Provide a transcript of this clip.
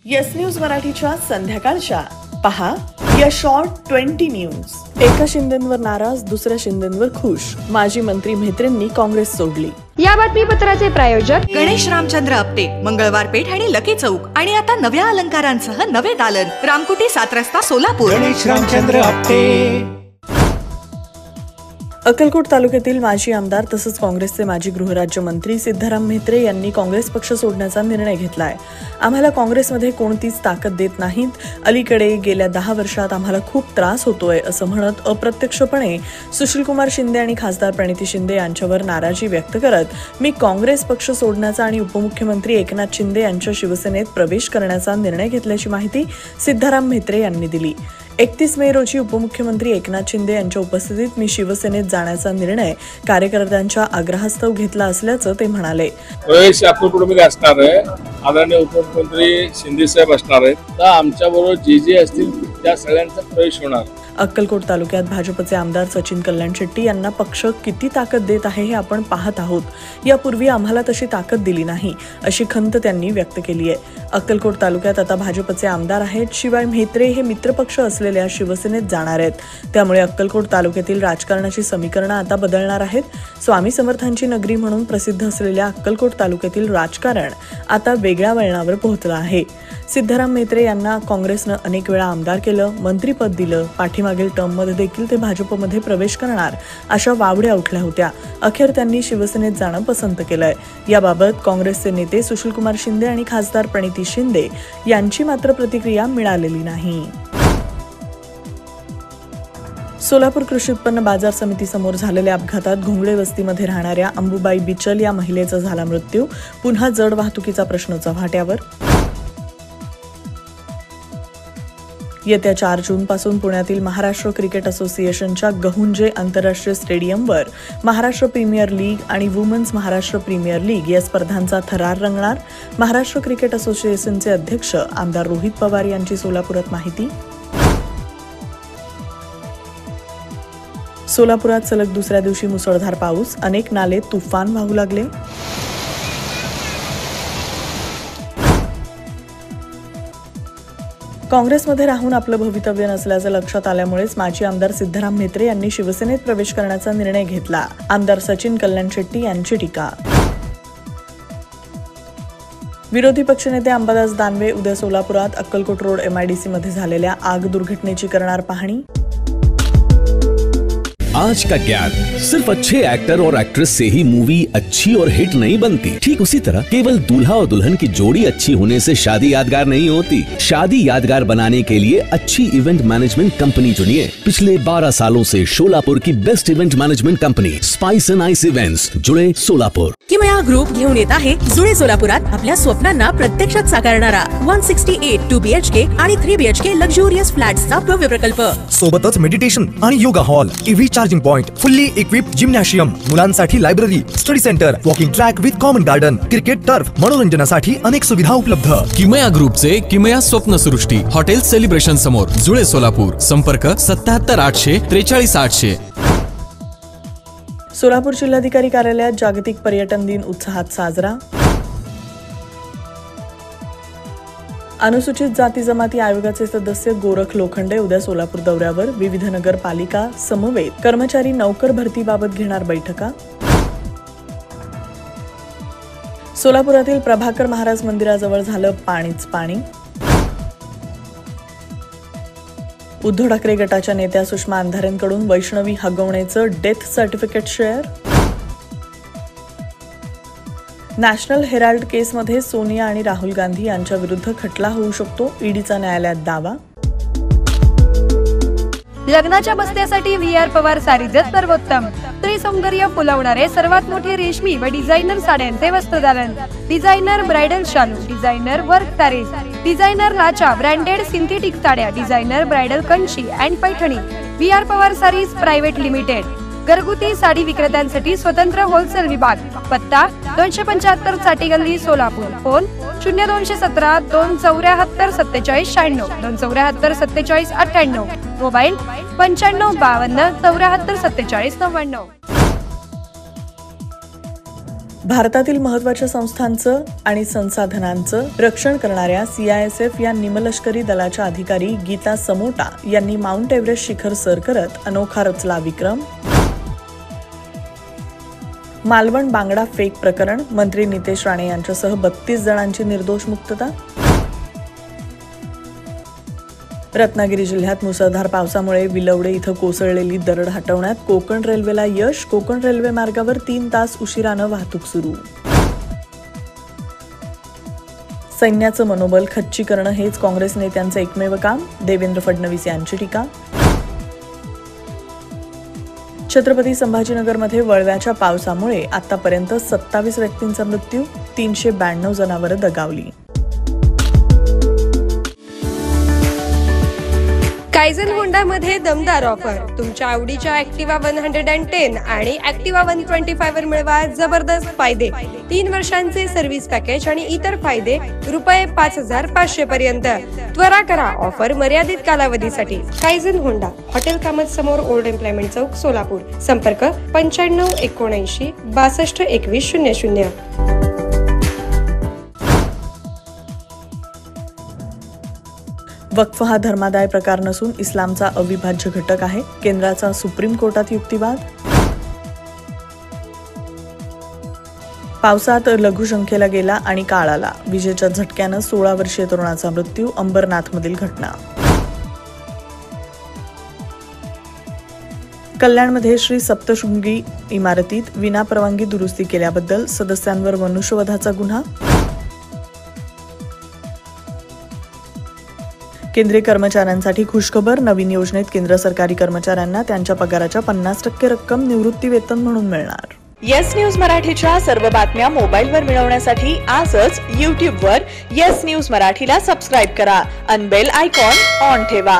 Yes news मराठीच्या संध्याकाळच्या पहा या शॉर्ट 20 न्यूज। एका शिंदेंवर नाराज, दुसऱ्या शिंदेंवर खुश। माजी मंत्री म्हेत्रेंनी काँग्रेस सोडली। या बातमीपत्राचे प्रायोजक गणेश रामचंद्र आपटे, मंगळवार पेठ आणि लकी चौक आणि आता नव्या अलंकारांसह नवे दालन, रामकुटी 7 रस्ता सोलापूर। गणेश रामचंद्र आपटे। अक्कलकोट तालुक्यातील माजी आमदार तसंच काँग्रेसचे माजी गृहराज्यमंत्री सिद्धाराम म्हेत्रे यांनी काँग्रेस पक्ष सोडण्याचा निर्णय घेतलाय। आम्हाला काँग्रेसमध्ये कोणतीच ताकद देत नाहीत, अलीकडे गेल्या 10 वर्षात आम्हाला खूप त्रास होतोय असं म्हणत अप्रत्यक्षपणे सुशीलकुमार शिंदे आणि खासदार प्रणिती शिंदे यांच्यावर नाराजी व्यक्त करत मी काँग्रेस पक्ष सोडण्याचा आणि उपमुख्यमंत्री एकनाथ शिंदे यांच्या शिवसेनेत प्रवेश करण्याचा निर्णय घेतल्याची माहिती सिद्धाराम म्हेत्रे यांनी दिली। 31 मे रोजी उपमुख्यमंत्री एकनाथ शिंदे यांच्या उपस्थितीत मी शिवसेनेत जाण्याचा निर्णय कार्यकर्त्यांच्या आग्रहास्तव घेतला असल्याचं ते म्हणाले। प्रवेश अक्कलकोटमध्ये असणार आहे, आदरणीय उपमुख्यमंत्री शिंदे साहेब असणार आहेत, तर आमच्या बरोबर जे असतील त्या सगळ्यांचा प्रवेश होणार। अक्कलकोट तालुक्यात भाजपचे आमदार सचिन कल्याण शेट्टी यांना पक्ष किती ताकद देत आहे हे आपण पाहत आहोत। यापूर्वी आम्हाला तशी ताकद दिली नाही अशी खंत त्यांनी व्यक्त केली आहे। अक्कलकोट तालुक्यात आता भाजपचे आमदार आहेत, शिवाय म्हेत्रे हे मित्रपक्ष असलेल्या शिवसेनेत जाणार आहेत, त्यामुळे अक्कलकोट तालुक्यातील राजकारणाची समीकरणं आता बदलणार आहेत। स्वामी समर्थांची नगरी म्हणून प्रसिद्ध असलेल्या अक्कलकोट तालुक्यातील राजकारण आता वेगळ्या वळणावर पोहोचलं आहे। सिद्धाराम म्हेत्रे यांना काँग्रेसनं अनेक वेळा आमदार केलं, मंत्रीपद दिलं, पाठीमागील टर्ममध्ये देखील ते भाजपमध्ये प्रवेश करणार अशा वावड्या उठल्या होत्या। अखेर त्यांनी शिवसेनेत जाणं पसंत केलंय। याबाबत काँग्रेसचे नेते सुशीलकुमार शिंदे आणि खासदार प्रणिती शिंदे यांची मात्र प्रतिक्रिया मिळालेली नाही। सोलापूर कृषी उत्पन्न बाजार समितीसमोर झालेल्या अपघातात घोंगडे वस्तीमध्ये राहणाऱ्या अंबुबाई बिचल या महिलेचा झाला मृत्यू। पुन्हा जड वाहतुकीचा प्रश्न चव्हाट्यावर। येत्या 4 जून पासून पुण्यातील महाराष्ट्र क्रिकेट असोसिएशनच्या गहुंजे आंतरराष्ट्रीय स्टेडियमवर महाराष्ट्र प्रीमियर लीग आणि वुमन्स महाराष्ट्र प्रीमियर लीग या स्पर्धांचा थरार रंगणार। महाराष्ट्र क्रिकेट असोसिएशनचे अध्यक्ष आमदार रोहित पवार यांची सोलापुरात माहिती। सोलापुरात सलग दुसऱ्या दिवशी मुसळधार पाऊस, अनेक नाले तुफान वाहू लागले। काँग्रेसमध्ये राहून आपलं भवितव्य नसल्याचं लक्षात आल्यामुळेच माजी आमदार सिद्धाराम म्हेत्रे यांनी शिवसेनेत प्रवेश करण्याचा निर्णय घेतला। आमदार सचिन कल्याण शेट्टी यांची टीका। विरोधी पक्षनेते अंबादास दानवे उद्या सोलापुरात अक्कलकोट रोड MIDC मध्ये झालेल्या आग दुर्घटनेची करणार पाहणी। आज का ज्ञान सिर्फ अच्छे एक्टर और एक्ट्रेस से ही मूवी अच्छी और हिट नहीं बनती। ठीक उसी तरह केवल दूल्हा और दुल्हन की जोड़ी अच्छी होने से शादी यादगार नहीं होती। शादी यादगार बनाने के लिए अच्छी इवेंट मैनेजमेंट कंपनी चुनिए। पिछले 12 सालों से सोलापुर की best event management company spice end ice events, जुळे सोलापुर। किमया ग्रुप घेऊन येत आहे जुळे सोलापुरात आपल्या स्वप्नांना प्रत्यक्षात साकारणारा 168 2 BHK आणि 3 BHK लक्झुरियस फ्लॅट्सचा भव्य प्रकल्प। सोबतच मेडिटेशन आणि yoga hall, EV charging point, fully equipped gymnasium, मुलांसाठी library, study centre, walking track with common garden, cricket turf, मनोरंजनासाठी अनेक सुविधा उपलब्ध। किमया ग्रुपचे किमया स्वप्नसृष्टी हॉटेल सेलिब्रेशन समोर, जुळे सोलापूर। संपर्क 77 800 43 800। सोलापूर जिल्हाधिकारी कार्यालयात जागतिक पर्यटन दिन उत्साहात साजरा। अनुसूचित जाती जमाती आयोगाचे सदस्य गोरख लोखंडे उद्या सोलापूर दौऱ्यावर। विविध नगरपालिका समवेत कर्मचारी नौकर भरतीबाबत घेणार बैठका। सोलापुरातील प्रभाकर महाराज मंदिराजवळ झालं पाणीच पाणी। उद्धव ठाकरे गटाच्या नेत्या सुषमा अंधारेंकडून वैष्णवी हगवणेचं death certificate share. National Herald केसमध्ये सोनिया आणि राहुल गांधी यांच्या विरुद्ध खटला होऊ शकतो, ईडीचा न्यायालयात दावा। लग्नाच्या बस्त्यासाठी VR पवार सारीजच सर्वोत्तम। स्त्री सौंदर्य फुलवणारे सर्वात मोठे रेशमी व डिझायनर साड्यांचे वस्त्रदालन। डिझायनर ब्राइडल शालू, डिझायनर वर्क सारीज, डिझायनर लाचा ब्रँडेड सिंथेटिक साड्या, designer bridal Kanchi and Paithani. VR Pawar sarees private limited. घरगुती साडी विक्रेत्यांसाठी स्वतंत्र होलसेल विभाग। पत्ता 275 चाटी गल्ली सोलापूर। फोन 0217 274 47 96 274 47 98। मोबाईल 95 52 74 47 99। भारतातील महत्त्वाच्या संस्थांचं आणि संसाधनांचं रक्षण करणाऱ्या CISF या निमलष्करी दलाच्या अधिकारी गीता समोटा यांनी माउंट एव्हरेस्ट शिखर सर करत अनोखा रचला विक्रम. मालवण बांगडा फेक प्रकरण, मंत्री नितेश राणे यांच्यासह 32 जणांची निर्दोष मुक्तता. रत्नागिरी जिल्ह्यात मुसळधार पावसामुळे विलवडे इथं कोसळलेली दरड हटवण्यात कोकण रेल्वेला यश. कोकण रेल्वे मार्गावर 3 तास उशिरानं वाहतूक सुरू. सैन्याचं मनोबल खच्ची करणं हेच काँग्रेस नेत्यांचं एकमेव काम, देवेंद्र फडणवीस यांची टीका. छत्रपती संभाजीनगरमध्ये वळव्याच्या पावसामुळे आतापर्यंत 27 व्यक्तींचा मृत्यू, 392 जनावरं दगावली. कायझन होंडामध्ये दमदार ऑफर. तुमच्या आवडीच्या ऍक्टिवा 110 आणि ऍक्टिवा 125 वर मिळवा जबरदस्त फायदे. 3 वर्षांचे सर्व्हिस पॅकेज आणि इतर फायदे रुपये 5,500 पर्यंत. त्वरा करा, ऑफर मर्यादित कालावधीसाठी. कायझन होंडा, हॉटेल कामत समोर, ओल्ड एम्प्लॉयमेंट चौक, सोलापूर. संपर्क 95 79 62 21 00. वक्फ हा धर्मादाय प्रकार नसून इस्लामचा अविभाज्य घटक आहे, केंद्राचा सुप्रीम कोर्टात युक्तिवाद. पावसात लघुशंखेला गेला आणि काळ आला, विजेच्या झटक्यानं 16 वर्षीय तरुणाचा मृत्यू, अंबरनाथमधील घटना. कल्याणमध्ये श्री सप्तशृंगी इमारतीत विनापरवानगी दुरुस्ती केल्याबद्दल सदस्यांवर मनुष्यवधाचा गुन्हा. केंद्रीय कर्मचाऱ्यांसाठी खुशखबर, नवीन योजनेत केंद्र सरकारी कर्मचाऱ्यांना त्यांच्या पगाराच्या 50% रक्कम निवृत्ती वेतन म्हणून मिळणार. येस न्यूज मराठीच्या सर्व बातम्या मोबाईलवर मिळवण्यासाठी आजच YouTubeवर येस न्यूज मराठीला सबस्क्राईब करा आणि बेल आयकॉन ऑन ठेवा.